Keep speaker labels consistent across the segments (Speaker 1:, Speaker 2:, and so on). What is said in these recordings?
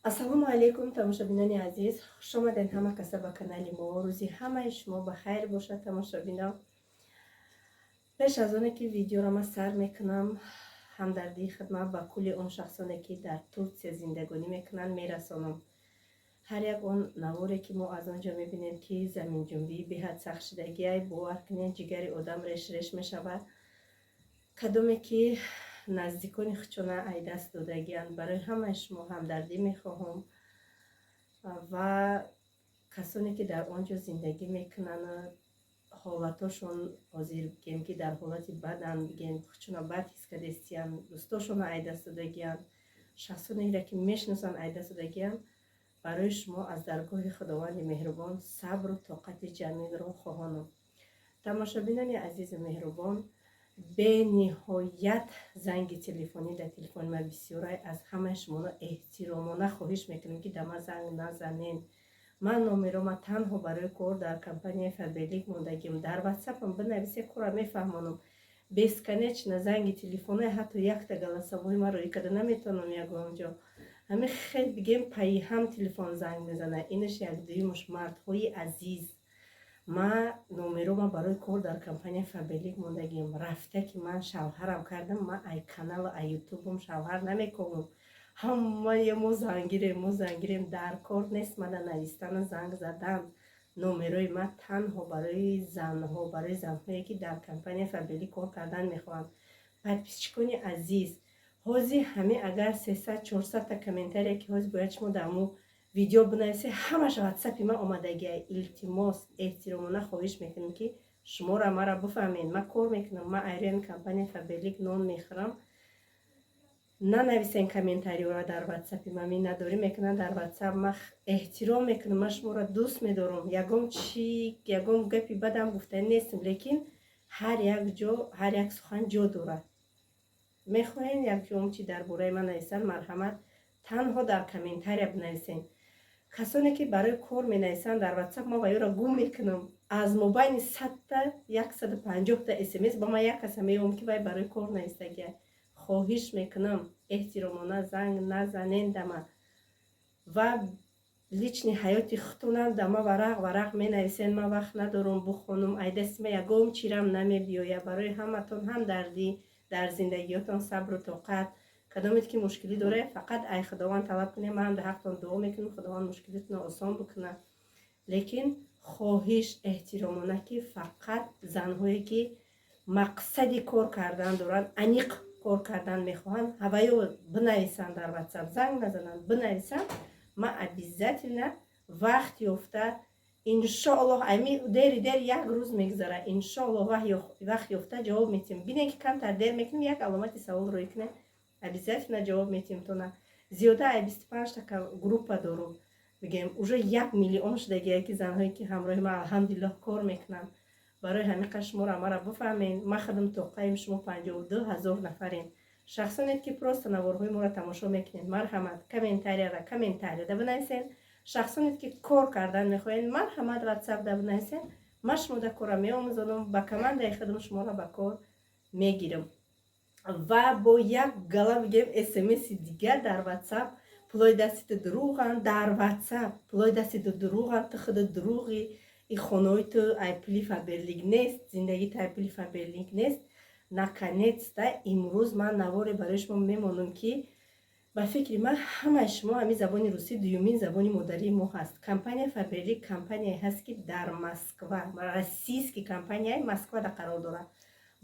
Speaker 1: ассалому алайкум тамошобинони азиз, хуш омадед ҳама каса ба канали мо. рӯзи ҳамаи шумо ба хайр бошад тамошобинон. пеш аз оне ки видеоро ман сар мекунам, ҳамдардии хидмат ба кулли он шахсоне ки дар Турсия зиндагонӣ мекунанд мерасонам. ҳар як он наворе ки мо аз он ҷо мебинем ки заминҷунбӣ беҳад сахтшидагиай, бовар кунед ҷигари одам реш мешавад. кадоме ки наздикони хучона ай даст додагиянд, барои ҳамаи шумо ҳамдардӣ мехоҳам ва касоне ки дар он ҷо зиндагӣ мекунанд, ҳолатошон ҳозир бигем ки дар ҳолати баданд, бигем хучона бад ҳис кардестиянд, дӯстошона ай даст додагиянд, шахсонеро ки мешиносанд ай даст додагиянд, барои шумо аз даргоҳи худованди меҳрубон сабру тоқати ҷамилро хоҳонам. тамошобинони азизи меҳрубон, бениҳоят занги телефонӣ дар телефони ман бисёрай. аз ҳамаи шумо эҳтиромона хоҳиш мекунем ки дар ман занг назанед. ман номерома танҳо барои кор дар компанияи фаберлик мондагим. дар ватсапам бинависед, кора мефаҳмонам. бесконечно занги телефонаи ҳатто якта галасовои маро икада наметавонам ягон ҷо. ҳамин хел бигем пайи ҳам телефон занг мезанад. инаш якдуюмаш мардҳои азиз. ман номерома барои кор дар компанияи фаберлик мондагим. рафта ки ман шавҳарам кардам, ман ай каналу ай ютубам шавҳар намекунам. ҳамаи мо зангирем дар кор нест. мада навистану занг задан. номерои ман танҳо барои занҳое ки дар компанияи фаберлик кор кардан мехоҳанд. подписчикони азиз, ҳозир ҳамин агар 300-400 та комментарие ки ҳозир бояд шумо дар мо видео бинависед, ҳамаш ватсапи ман омадагиай. илтимос, эҳтиромона хоҳиш мекунем ки шуморо мара буфаҳмед. ман кор мекунам, ман айроями компанияи фаберлик нон мехӯрам. нанависен комментариёро дар ватсапи ман, миннатдорӣ мекунам дар ватсап. ман эҳтиром мекунам, ман шуморо дӯст медорам. ягон гапи бадам гуфтанӣ нестем, лекин ҳар як ҷо, ҳар як сухан ҷо дорад. мехоҳем якҷом чи дар бораи ман нависанд, марҳамат, танҳо дар комментария бинависен. касоне ки барои кор менависанд дар ватсап, ман ва ёро гум мекунам. аз мобайни 100-та 150-та смс ба ман як каса меёбам ки вай барои кор навистагиай. хоҳиш мекунам эҳтиромона занг назанед да ман. ва лични ҳаёти худтонам да ман варақ менависен. ман вақт надорам бухонам, ай дасти ман ягон чирам намебиёяд. барои ҳаматон ҳамдардӣ, дар зиндагиётон сабру тоқат. кадомет ки мушкилӣ доред, фақат ай худованд талаб кунед. ман дар ҳақтон дуо мекунам худованд мушкилитонро осон бикунад. лекин хоҳиш эҳтиромона ки фақат занҳое ки мақсади кор кардан доранд, аниқ кор кардан мехоҳанд, ҳаваё бинависанд дар ватсап, занг назананд, бинависанд. ман обязательно вақт ёфта, иншоаллоҳ, ами дери як рӯз мегзарад, иншоаллоҳ вақт ёфта ҷавоб метиҳем. бинед ки камтар дер мекунем, як аломати саволро икунем, обязательно ҷавоб метиҳем тона. зиёда ай 25 та группа дорум. бигем уже 1 миллион шудагиае ки занҳое ки ҳамроҳи ман алҳамдулиллаҳ кор мекунанд. барои ҳамин қадр шуморо мара буфаҳмед. ман худам тоқаим шумо 52 000 нафарем. шахсоне ки просто наворҳои моро тамошо мекунед, марҳамат, комментарияда бинависен. шахсоне ки кор кардан мехоҳед, марҳамат, ватсап да бинависен. ман шумода кора меомӯзонам, ба командаи худам шуморо ба кор мегирам. ва бо як гала бигем смси дигар дар ватсап, пулои дастиду дуруғанд, дар ватсап пулои дастиду дуруғанд, ту худу дуруғи и хонаҳои ту ай пули фаберлик нест, зиндагӣ ту ай пули фаберлик нест. наконец-то имрӯз ман наворе барои шумо мемонам ки ба фикри ман ҳамаи шумо ҳамин забони русӣ дуюмин забони модарии мо ҳаст. компанияи фаберлик компанияе ҳаст ки дар Москва, российский компанияи Москвада қарор дорад.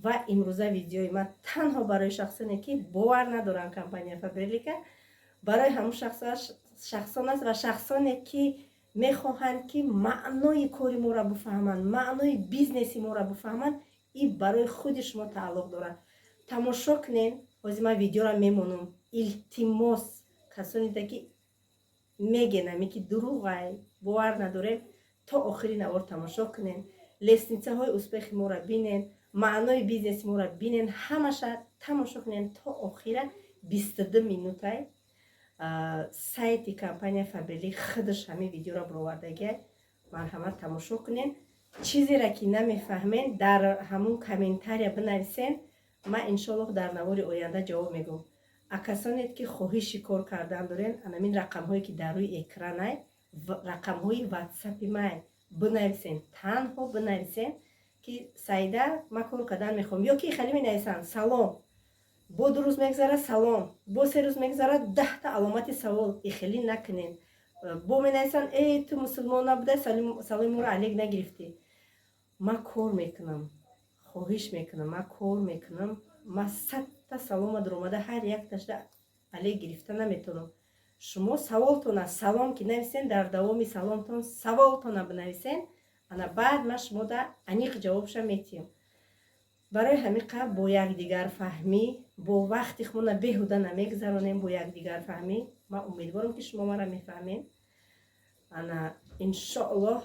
Speaker 1: ва имрӯза видеои ман танҳо барои шахсоне ки бовар надоранд компанияи фаберлика, барои ҳамон шахсон аст ва шахсоне ки мехоҳанд ки маънои кори моро бифаҳманд, маънои бизнеси моро бифаҳманд. ин барои худи шумо тааллуқ дорад. тамошо кунед. ҳозир ман видеоро мемонам. илтимос, касоне ки мегенами ки дуруғай, бовар надорем, то охири навор тамошо кунед. лестницаҳои успехи моро бинед, маънои бизнеси моро бинед, ҳамаша тамошо кунед то охира. 22 минутай сайти компанияи фаберлик худаш ҳамин видеоро баровардагиай. марҳамат, тамошо кунед. чизеро ки намефаҳмед дар ҳамон комментария бинависен. ман иншоаллоҳ дар навори оянда ҷавоб мегӯм. касоне ки хоҳиши кор кардан дорен, анамин рақамҳое ки дар рӯи экранай, рақамҳои ватсапи май бинависен, танҳо бинависен ки сайда ма кор кардан мехоҳам, ё ки хали менависанд салом, бо 2 рӯз мегзарад салом, бо 3 рӯз мегзарад 10 та аломати савол. ихели накунен. Бо менависанд ту мусулмон набудай, саломи моро алек нагирифтӣ. ма кор мекунам, хоҳиш мекунам, ма кор мекунам. ма 100 та салома дуромада ҳар якташда алек гирифта наметавонам. шумо саволтона салом ки нависен, дар давоми саломтон саволтона бинависен, ана баъд ма шумода аниқ ҷавобша метиҳам. барои ҳамин қаб бо якдигар фаҳмӣ, бо вақти худмона беҳуда намегзаронем, бо якдигар фаҳмӣ. ма умедворам ки шумо маро мефаҳмем. ана иншоаллоҳ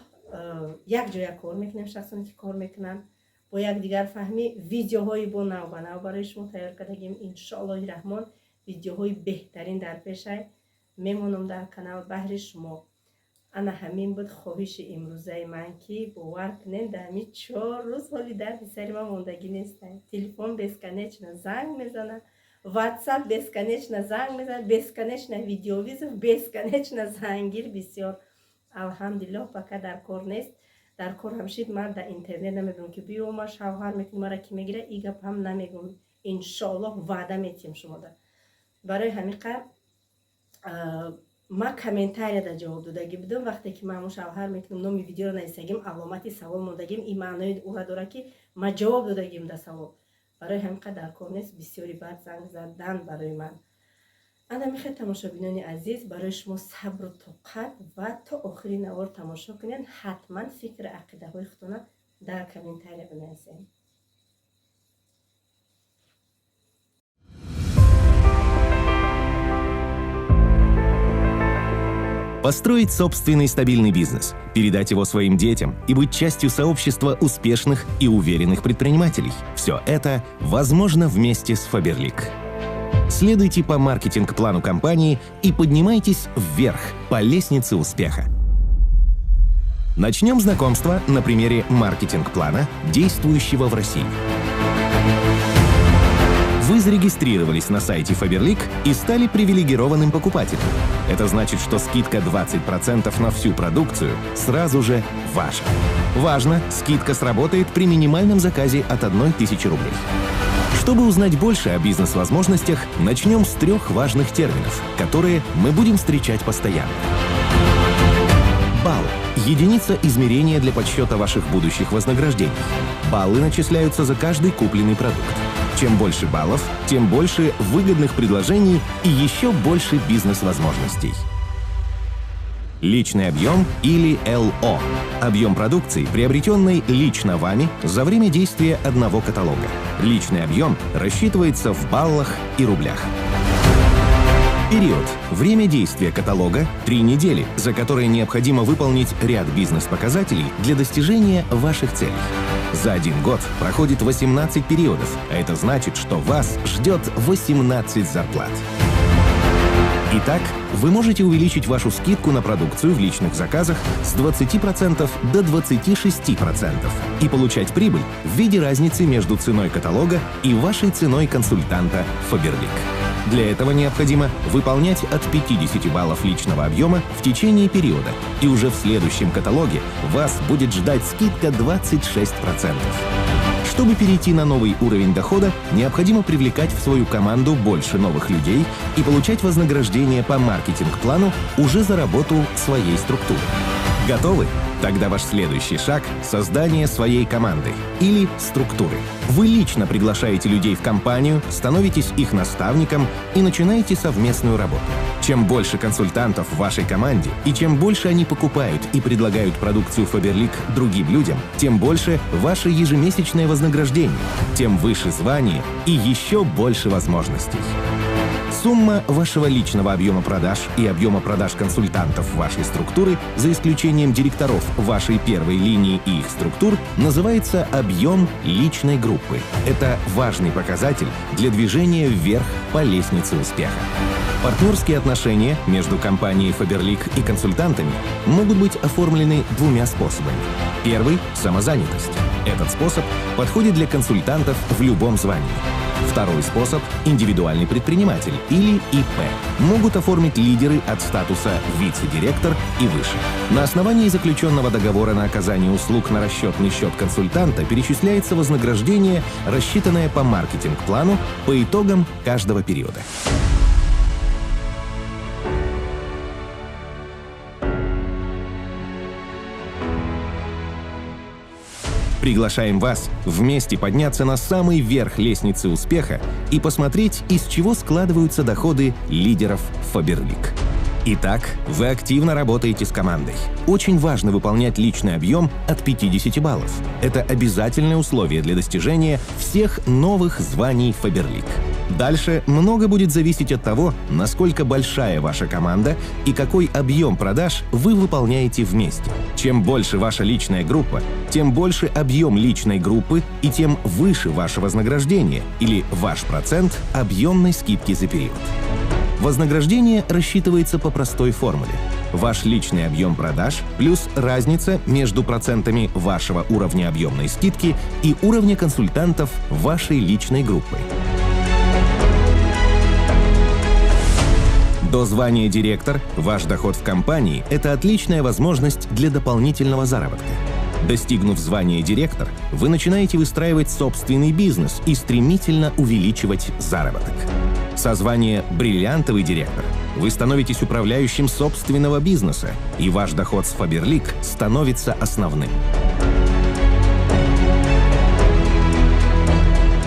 Speaker 1: якҷоя кор мекунем, шахсоне ки кор мекунанд бо якдигар фаҳмӣ, видеоҳои бо навбанав барои шумо тайёр кардагим. иншоаллоҳи раҳмон видеоҳои беҳтарин дар пешай. мемонам дар канал баҳри шумо. ана ҳамин буд хоҳиши имрӯзаи ман ки бовар кунед дар ҳамин 4 рӯз ҳоли дарди сари ман мондагӣ нестам. телефон бесконечно занг мезанад, ватсап бесконечно занг мезанад, бесконечно видеовизов, бесконечно зангир бисёр. алҳамдулиллоҳ пока дар кор нест. дар кор ҳамшид ман дар интернет намегӯям ки биё ма шавҳар мекунӣ, мара ки мегира, и гап ҳам намегӯям. иншоаллоҳ ваъда метиҳам шумода. барои ҳамин қадр ма комментарияда ҷавоб додагӣ будам. вақте ки ман шавҳар мекунам, номи видеоро нависагим, аломати савол мондагим, и маънои ура дорад ки ма ҷавоб додагим да савол. барои ҳамин қадр дар кор нест. бисёри баъд занг задан барои ман. ана мехоҳед тамошобинони азиз, барои шумо сабру тоқат ва то охири навор тамошо кунед. ҳатман фикри ақидаҳои худтона дар комментария бинависед.
Speaker 2: Построить собственный стабильный бизнес, передать его своим детям и быть частью сообщества успешных и уверенных предпринимателей. Все это возможно вместе с Faberlic. Следуйте по маркетинг-плану компании и поднимайтесь вверх по лестнице успеха. Начнем знакомство на примере маркетинг-плана, действующего в России. Вы зарегистрировались на сайте Faberlic и стали привилегированным покупателем. Это значит, что скидка 20% на всю продукцию сразу же ваша. Важно, скидка сработает при минимальном заказе от 1000 рублей. Чтобы узнать больше о бизнес-возможностях, начнем с 3 важных терминов, которые мы будем встречать постоянно. Балл – единица измерения для подсчета ваших будущих вознаграждений. Баллы начисляются за каждый купленный продукт. Чем больше баллов, тем больше выгодных предложений и еще больше бизнес-возможностей. Личный объем или ЛО – объем продукции, приобретенной лично вами за время действия одного каталога. Личный объем рассчитывается в баллах и рублях. Период. Время действия каталога – 3 недели, за которые необходимо выполнить ряд бизнес-показателей для достижения ваших целей. За 1 год проходит 18 периодов, а это значит, что вас ждет 18 зарплат. Итак, вы можете увеличить вашу скидку на продукцию в личных заказах с 20% до 26% и получать прибыль в виде разницы между ценой каталога и вашей ценой консультанта Faberlic. Для этого необходимо выполнять от 50 баллов личного объема в течение периода, и уже в следующем каталоге вас будет ждать скидка 26%. Чтобы перейти на новый уровень дохода, необходимо привлекать в свою команду больше новых людей и получать вознаграждение по маркетинг-плану уже за работу своей структуры. Готовы? Тогда ваш следующий шаг – создание своей команды или структуры. Вы лично приглашаете людей в компанию, становитесь их наставником и начинаете совместную работу. Чем больше консультантов в вашей команде и чем больше они покупают и предлагают продукцию Faberlic другим людям, тем больше ваше ежемесячное вознаграждение, тем выше звание и еще больше возможностей. Сумма вашего личного объема продаж и объема продаж консультантов вашей структуры, за исключением директоров вашей первой линии и их структур, называется объем личной группы. Это важный показатель для движения вверх по лестнице успеха. Партнерские отношения между компанией Faberlic и консультантами могут быть оформлены 2 способами. Первый – самозанятость. Этот способ подходит для консультантов в любом звании. Второй способ – индивидуальный предприниматель или ИП. Могут оформить лидеры от статуса вице-директор и выше. На основании заключенного договора на оказание услуг на расчетный счет консультанта перечисляется вознаграждение, рассчитанное по маркетинг-плану по итогам каждого периода. Приглашаем вас вместе подняться на самый верх лестницы успеха и посмотреть, из чего складываются доходы лидеров Faberlic. Итак, вы активно работаете с командой. Очень важно выполнять личный объем от 50 баллов. Это обязательное условие для достижения всех новых званий Faberlic. Дальше много будет зависеть от того, насколько большая ваша команда и какой объем продаж вы выполняете вместе. Чем больше ваша личная группа, тем больше объем личной группы и тем выше ваше вознаграждение или ваш процент объемной скидки за период. Вознаграждение рассчитывается по простой формуле. Ваш личный объем продаж плюс разница между процентами вашего уровня объемной скидки и уровня консультантов вашей личной группы. До звания директор ваш доход в компании – это отличная возможность для дополнительного заработка. Достигнув звания директор, вы начинаете выстраивать собственный бизнес и стремительно увеличивать заработок. Со звания бриллиантовый директор вы становитесь управляющим собственного бизнеса, и ваш доход с Faberlic становится основным.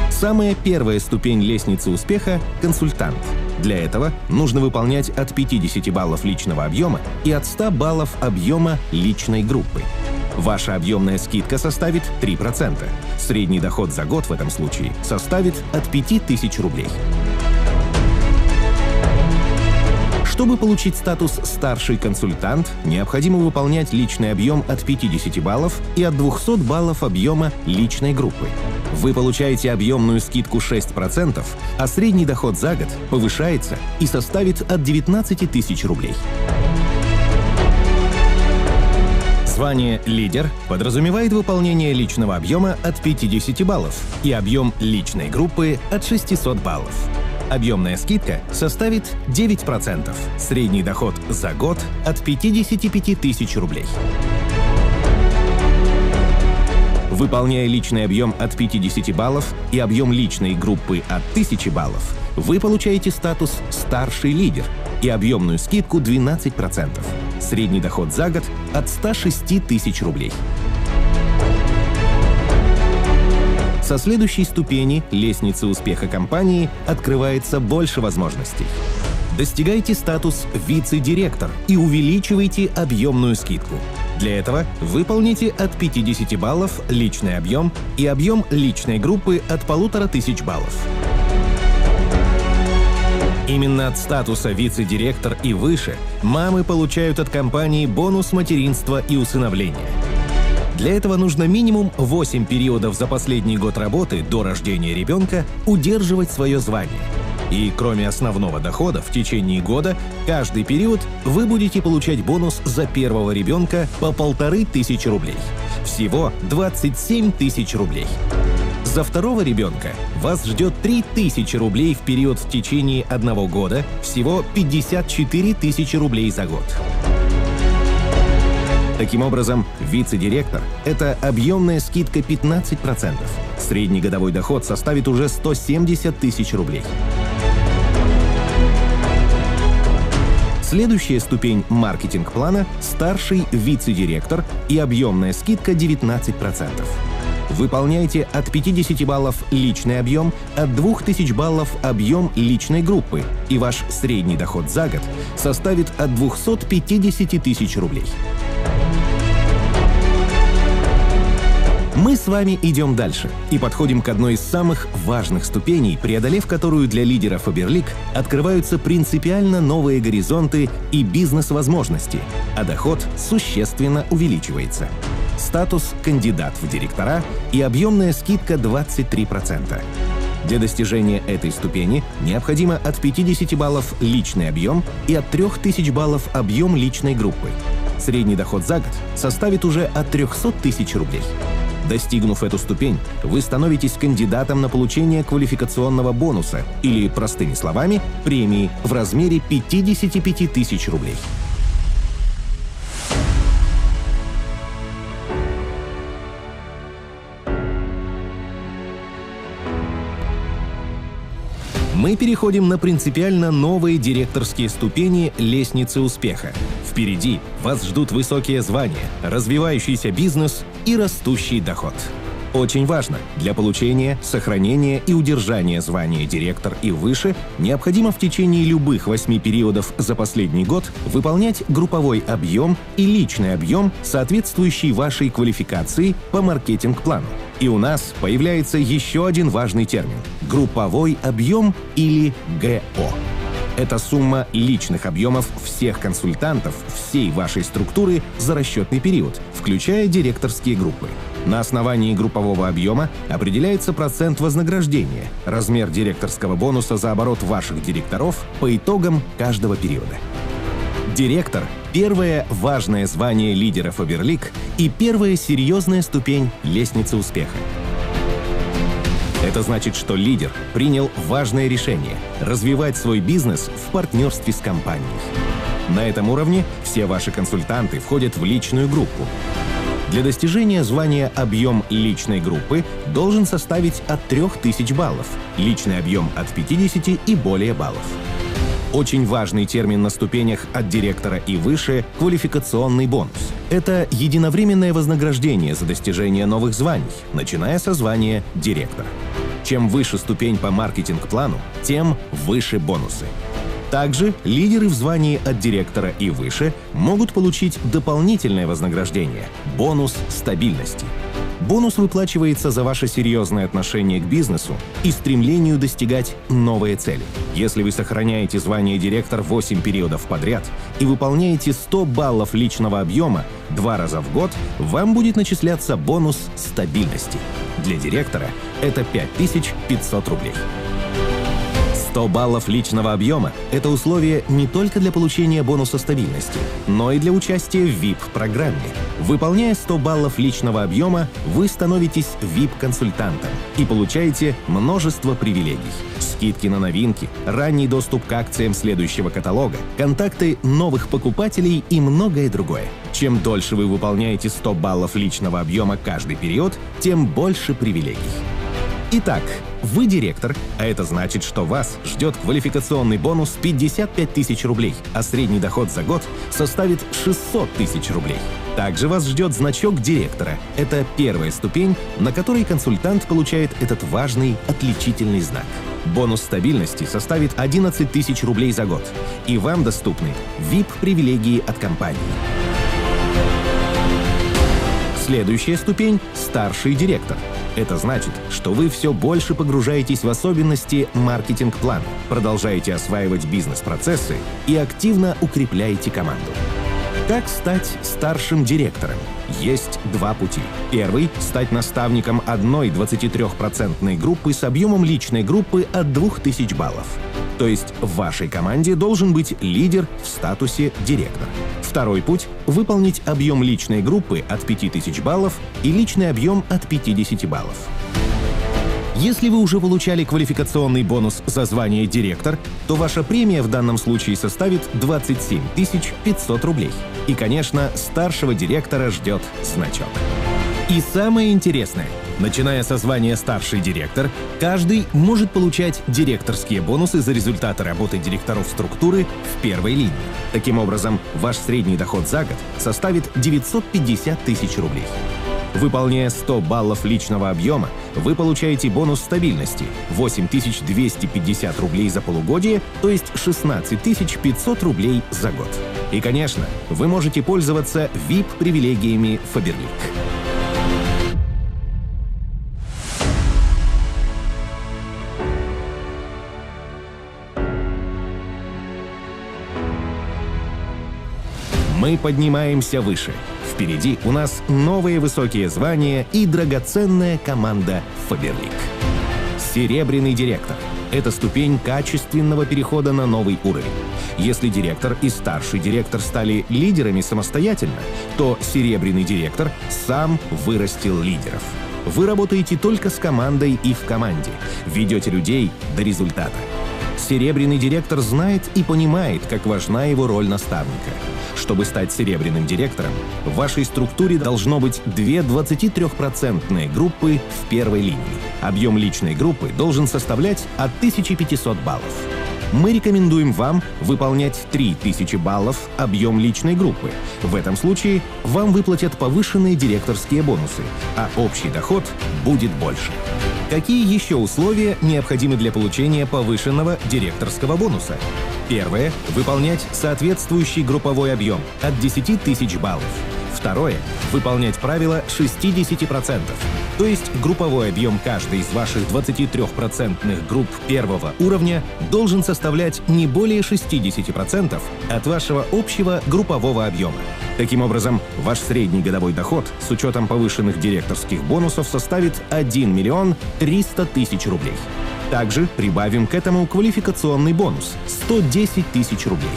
Speaker 2: Самая первая ступень лестницы успеха – консультант. Для этого нужно выполнять от 50 баллов личного объема и от 100 баллов объема личной группы. Ваша объемная скидка составит 3%. Средний доход за год в этом случае составит от 5000 рублей. Чтобы получить статус «старший консультант», необходимо выполнять личный объем от 50 баллов и от 200 баллов объема личной группы. Вы получаете объемную скидку 6%, а средний доход за год повышается и составит от 19 тысяч рублей. Звание «лидер» подразумевает выполнение личного объема от 50 баллов и объем личной группы от 600 баллов. Объемная скидка составит 9%. Средний доход за год от 55 тысяч рублей. Выполняя личный объем от 50 баллов и объем личной группы от 1000 баллов, вы получаете статус «старший лидер» и объемную скидку 12%. Средний доход за год от 106 тысяч рублей. Со следующей ступени лестницы успеха компании открывается больше возможностей. Достигайте статус «вице-директор» и увеличивайте объемную скидку. Для этого выполните от 50 баллов личный объем и объем личной группы от 1500 баллов. Именно от статуса «вице-директор» и выше мамы получают от компании бонус материнства и усыновления. Для этого нужно минимум 8 периодов за последний год работы до рождения ребенка удерживать свое звание. И кроме основного дохода в течение года, каждый период вы будете получать бонус за первого ребенка по 1500 рублей. Всего 27 тысяч рублей. За второго ребенка вас ждет 3000 рублей в период в течение 1 года, всего 54 тысячи рублей за год. Таким образом, вице-директор – это объемная скидка 15%. Средний годовой доход составит уже 170 тысяч рублей. Следующая ступень маркетинг-плана – старший вице-директор и объемная скидка 19%. Выполняйте от 50 баллов личный объем, от 2000 баллов объем личной группы, и ваш средний доход за год составит от 250 тысяч рублей. Мы с вами идем дальше и подходим к одной из самых важных ступеней, преодолев которую для лидера Faberlic открываются принципиально новые горизонты и бизнес-возможности, а доход существенно увеличивается. Статус «кандидат в директора» и объемная скидка 23%. Для достижения этой ступени необходимо от 50 баллов личный объем и от 3000 баллов объем личной группы. Средний доход за год составит уже от 300 тысяч рублей. Достигнув эту ступень, вы становитесь кандидатом на получение квалификационного бонуса или, простыми словами, премии в размере 55 тысяч рублей. Мы переходим на принципиально новые директорские ступени лестницы успеха. Впереди вас ждут высокие звания, развивающийся бизнес и растущий доход. Очень важно, для получения, сохранения и удержания звания директор и выше необходимо в течение любых 8 периодов за последний год выполнять групповой объем и личный объем, соответствующий вашей квалификации по маркетинг-плану. И у нас появляется еще один важный термин – групповой объем или ГО. Это сумма личных объемов всех консультантов всей вашей структуры за расчетный период, включая директорские группы. На основании группового объема определяется процент вознаграждения, размер директорского бонуса за оборот ваших директоров по итогам каждого периода. Директор – первое важное звание лидера Faberlic и первая серьезная ступень лестницы успеха. Это значит, что лидер принял важное решение – развивать свой бизнес в партнерстве с компанией. На этом уровне все ваши консультанты входят в личную группу. Для достижения звания объем личной группы должен составить от 3000 баллов, личный объем от 50 и более баллов. Очень важный термин на ступенях от директора и выше – квалификационный бонус. Это единовременное вознаграждение за достижение новых званий, начиная со звания директора. Чем выше ступень по маркетинг-плану, тем выше бонусы. Также лидеры в звании от директора и выше могут получить дополнительное вознаграждение – бонус стабильности. Бонус выплачивается за ваше серьезное отношение к бизнесу и стремлению достигать новые цели. Если вы сохраняете звание директор 8 периодов подряд и выполняете 100 баллов личного объема 2 раза в год, вам будет начисляться бонус стабильности. Для директора это 5500 рублей. 100 баллов личного объема – это условие не только для получения бонуса стабильности, но и для участия в VIP-программе. Выполняя 100 баллов личного объема, вы становитесь VIP-консультантом и получаете множество привилегий. Скидки на новинки, ранний доступ к акциям следующего каталога, контакты новых покупателей и многое другое. Чем дольше вы выполняете 100 баллов личного объема каждый период, тем больше привилегий. Итак, вы директор, а это значит, что вас ждет квалификационный бонус 55 тысяч рублей, а средний доход за год составит 600 тысяч рублей. Также вас ждет значок директора. Это первая ступень, на которой консультант получает этот важный отличительный знак. Бонус стабильности составит 11 тысяч рублей за год, и вам доступны VIP-привилегии от компании. Следующая ступень – старший директор. Это значит, что вы все больше погружаетесь в особенности маркетинг-плана, продолжаете осваивать бизнес-процессы и активно укрепляете команду. Как стать старшим директором? Есть два пути. Первый – стать наставником одной 23% группы с объемом личной группы от 2000 баллов. То есть в вашей команде должен быть лидер в статусе директор. Второй путь – выполнить объем личной группы от 5000 баллов и личный объем от 50 баллов. Если вы уже получали квалификационный бонус за звание директор, то ваша премия в данном случае составит 27 500 рублей. И, конечно, старшего директора ждет значок. И самое интересное, начиная со звания «старший директор», каждый может получать директорские бонусы за результаты работы директоров структуры в первой линии. Таким образом, ваш средний доход за год составит 950 тысяч рублей. Выполняя 100 баллов личного объема, вы получаете бонус стабильности – 8250 рублей за полугодие, то есть 16 500 рублей за год. И, конечно, вы можете пользоваться VIP-привилегиями Faberlic. Мы поднимаемся выше. Впереди у нас новые высокие звания и драгоценная команда Faberlic. Серебряный директор – это ступень качественного перехода на новый уровень. Если директор и старший директор стали лидерами самостоятельно, то серебряный директор сам вырастил лидеров. Вы работаете только с командой и в команде, ведете людей до результата. Серебряный директор знает и понимает, как важна его роль наставника. Чтобы стать серебряным директором, в вашей структуре должно быть 2 23% группы в первой линии. Объем личной группы должен составлять от 1500 баллов. Мы рекомендуем вам выполнять 3000 баллов объем личной группы. В этом случае вам выплатят повышенные директорские бонусы, а общий доход будет больше. Какие еще условия необходимы для получения повышенного директорского бонуса? Первое – выполнять соответствующий групповой объем от 10 тысяч баллов. Второе – выполнять правило 60%. То есть групповой объем каждой из ваших 23% групп первого уровня должен составлять не более 60% от вашего общего группового объема. Таким образом, ваш средний годовой доход с учетом повышенных директорских бонусов составит 1 миллион 300 тысяч рублей. Также прибавим к этому квалификационный бонус – 110 тысяч рублей.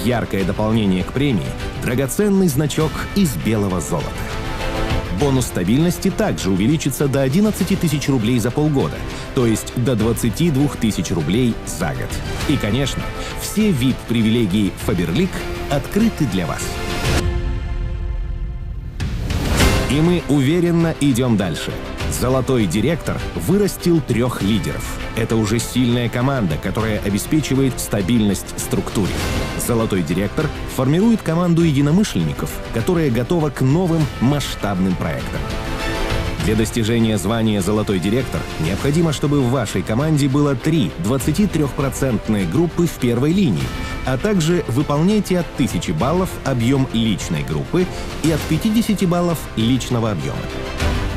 Speaker 2: Яркое дополнение к премии – драгоценный значок из белого золота. Бонус стабильности также увеличится до 11 тысяч рублей за полгода, то есть до 22 тысяч рублей за год. И, конечно, все VIP-привилегии Faberlic открыты для вас. И мы уверенно идем дальше. Золотой директор вырастил 3 лидеров. Это уже сильная команда, которая обеспечивает стабильность структуре. Золотой директор формирует команду единомышленников, которая готова к новым масштабным проектам. Для достижения звания «Золотой директор» необходимо, чтобы в вашей команде было 3 23% группы в первой линии, а также выполняйте от 1000 баллов объем личной группы и от 50 баллов личного объема.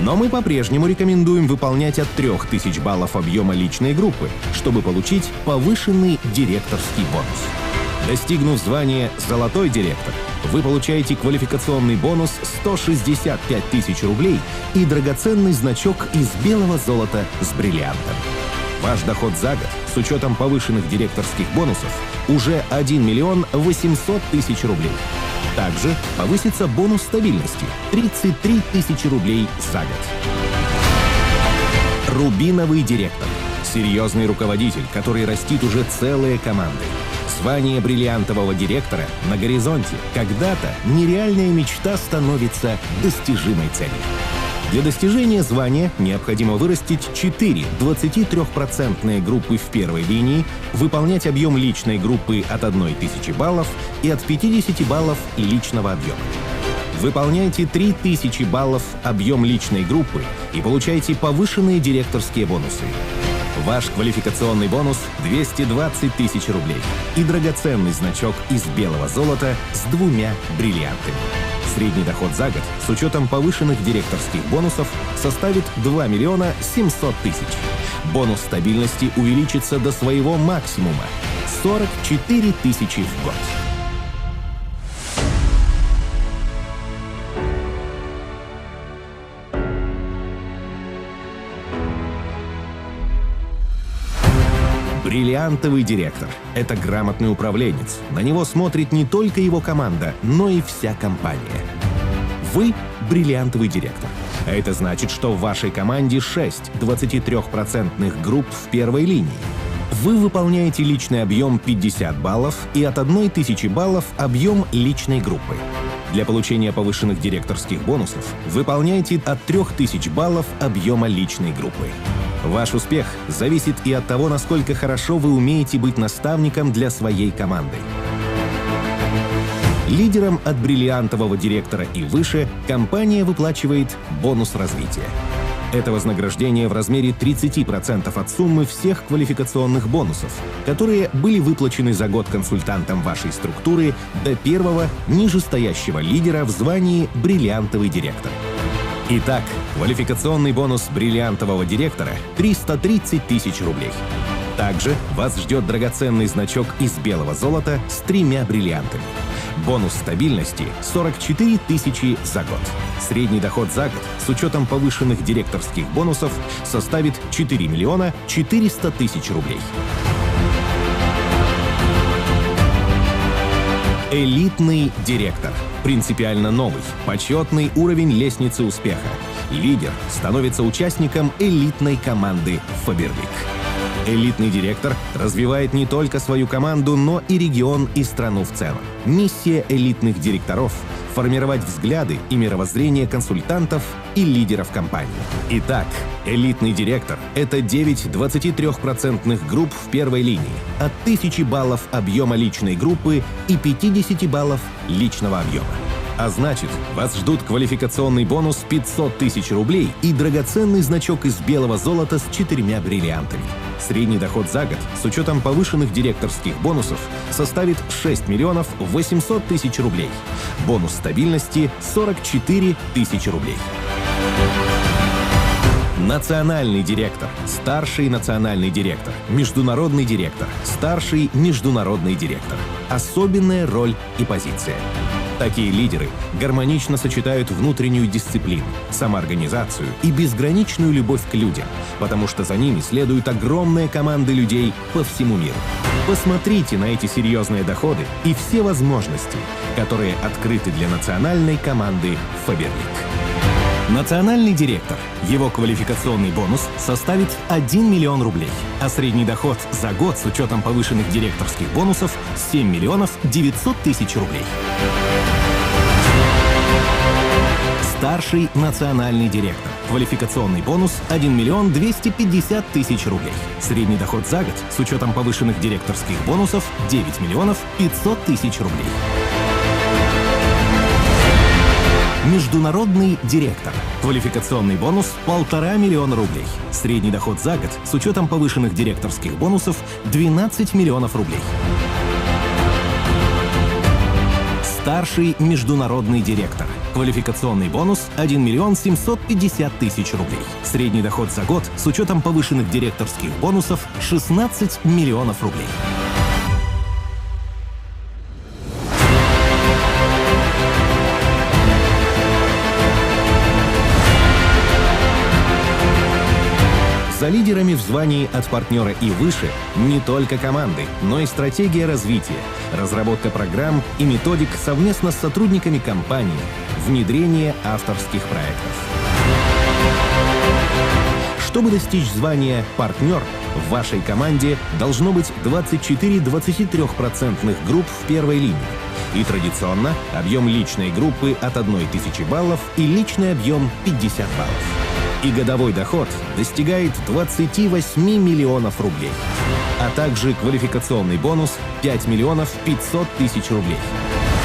Speaker 2: Но мы по-прежнему рекомендуем выполнять от 3000 баллов объема личной группы, чтобы получить повышенный директорский бонус. Достигнув звания «Золотой директор», вы получаете квалификационный бонус 165 тысяч рублей и драгоценный значок из белого золота с бриллиантом. Ваш доход за год с учетом повышенных директорских бонусов уже 1 миллион 800 тысяч рублей. Также повысится бонус стабильности – 33 тысячи рублей за год. Рубиновый директор – серьезный руководитель, который растит уже целые команды. Звание бриллиантового директора на горизонте. Когда-то нереальная мечта становится достижимой целью. Для достижения звания необходимо вырастить 4 23% группы в первой линии, выполнять объем личной группы от 1000 баллов и от 50 баллов личного объема. Выполняйте 3000 баллов объем личной группы и получайте повышенные директорские бонусы. Ваш квалификационный бонус – 220 тысяч рублей и драгоценный значок из белого золота с 2 бриллиантами. Средний доход за год с учетом повышенных директорских бонусов составит 2 миллиона 700 тысяч. Бонус стабильности увеличится до своего максимума – 44 тысячи в год. Бриллиантовый директор – это грамотный управленец. На него смотрит не только его команда, но и вся компания. Вы – бриллиантовый директор. А это значит, что в вашей команде 6 23% групп в первой линии. Вы выполняете личный объем 50 баллов и от 1000 баллов объем личной группы. Для получения повышенных директорских бонусов выполняйте от 3000 баллов объема личной группы. Ваш успех зависит и от того, насколько хорошо вы умеете быть наставником для своей команды. Лидерам от бриллиантового директора и выше компания выплачивает бонус развития. Это вознаграждение в размере 30% от суммы всех квалификационных бонусов, которые были выплачены за год консультантам вашей структуры до первого нижестоящего лидера в звании бриллиантовый директор. Итак, квалификационный бонус бриллиантового директора – 330 тысяч рублей. Также вас ждет драгоценный значок из белого золота с 3 бриллиантами. Бонус стабильности – 44 тысячи за год. Средний доход за год с учетом повышенных директорских бонусов составит 4 миллиона 400 тысяч рублей. Элитный директор. Принципиально новый, почетный уровень лестницы успеха. Лидер становится участником элитной команды Faberlic. Элитный директор развивает не только свою команду, но и регион и страну в целом. Миссия элитных директоров – формировать взгляды и мировоззрение консультантов и лидеров компании. Итак, элитный директор – это 9 23% групп в первой линии, от 1000 баллов объема личной группы и 50 баллов личного объема. А значит, вас ждут квалификационный бонус 500 тысяч рублей и драгоценный значок из белого золота с 4 бриллиантами. Средний доход за год с учетом повышенных директорских бонусов составит 6 миллионов 800 тысяч рублей. Бонус стабильности – 44 тысячи рублей. Национальный директор, старший национальный директор, международный директор, старший международный директор. Особенная роль и позиция. Такие лидеры гармонично сочетают внутреннюю дисциплину, самоорганизацию и безграничную любовь к людям, потому что за ними следуют огромные команды людей по всему миру. Посмотрите на эти серьезные доходы и все возможности, которые открыты для национальной команды Faberlic. Национальный директор. Его квалификационный бонус составит 1 миллион рублей, а средний доход за год с учетом повышенных директорских бонусов – 7 миллионов 900 тысяч рублей. Старший национальный директор. Квалификационный бонус – 1 миллион 250 тысяч рублей. Средний доход за год с учетом повышенных директорских бонусов – 9 миллионов 500 тысяч рублей. Международный директор. Квалификационный бонус – 1,5 миллиона рублей. Средний доход за год с учетом повышенных директорских бонусов – 12 миллионов рублей. Старший международный директор. Квалификационный бонус – 1 миллион 750 тысяч рублей. Средний доход за год с учетом повышенных директорских бонусов – 16 миллионов рублей. За лидерами в звании от партнера и выше не только команды, но и стратегия развития, разработка программ и методик совместно с сотрудниками компании, внедрение авторских проектов. Чтобы достичь звания «партнер», в вашей команде должно быть 24 23% групп в первой линии. И традиционно объем личной группы от 1000 баллов и личный объем 50 баллов. И годовой доход достигает 28 миллионов рублей, а также квалификационный бонус 5 миллионов 500 тысяч рублей.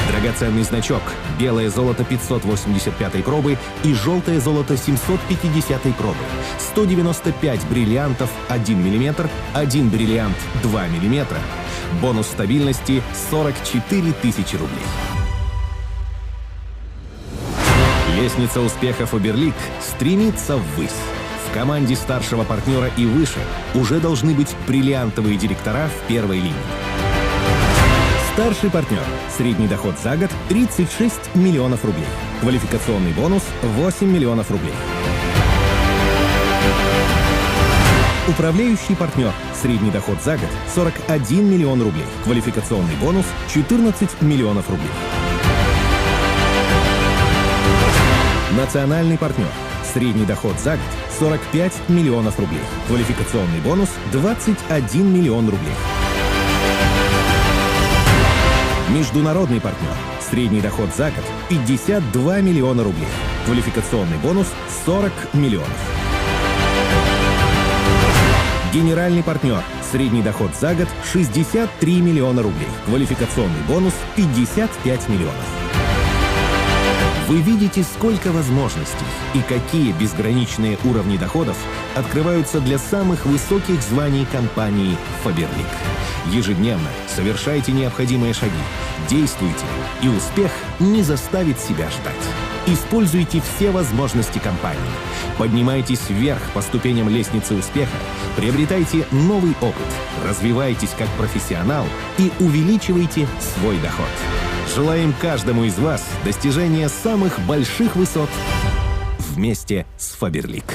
Speaker 2: Драгоценный значок «Белое золото 585 пробы» и «Желтое золото 750 пробы», 195 бриллиантов 1 мм, 1 бриллиант 2 мм, бонус стабильности 44 тысячи рублей. Лестница успеха Faberlic стремится ввысь. В команде старшего партнера и выше уже должны быть бриллиантовые директора в первой линии. Старший партнер. Средний доход за год – 36 миллионов рублей. Квалификационный бонус – 8 миллионов рублей. Управляющий партнер. Средний доход за год – 41 миллион рублей. Квалификационный бонус – 14 миллионов рублей. Национальный партнер. Средний доход за год – 45 миллионов рублей. Квалификационный бонус – 21 миллион рублей. Международный партнер. Средний доход за год – 52 миллиона рублей. Квалификационный бонус – 40 миллионов. Генеральный партнер. Средний доход за год – 63 миллиона рублей. Квалификационный бонус – 55 миллионов. Вы видите, сколько возможностей и какие безграничные уровни доходов открываются для самых высоких званий компании Faberlic. Ежедневно совершайте необходимые шаги, действуйте, и успех не заставит себя ждать. Используйте все возможности компании. Поднимайтесь вверх по ступеням лестницы успеха, приобретайте новый опыт, развивайтесь как профессионал и увеличивайте свой доход. Желаем каждому из вас достижения самых больших высот вместе с Faberlic.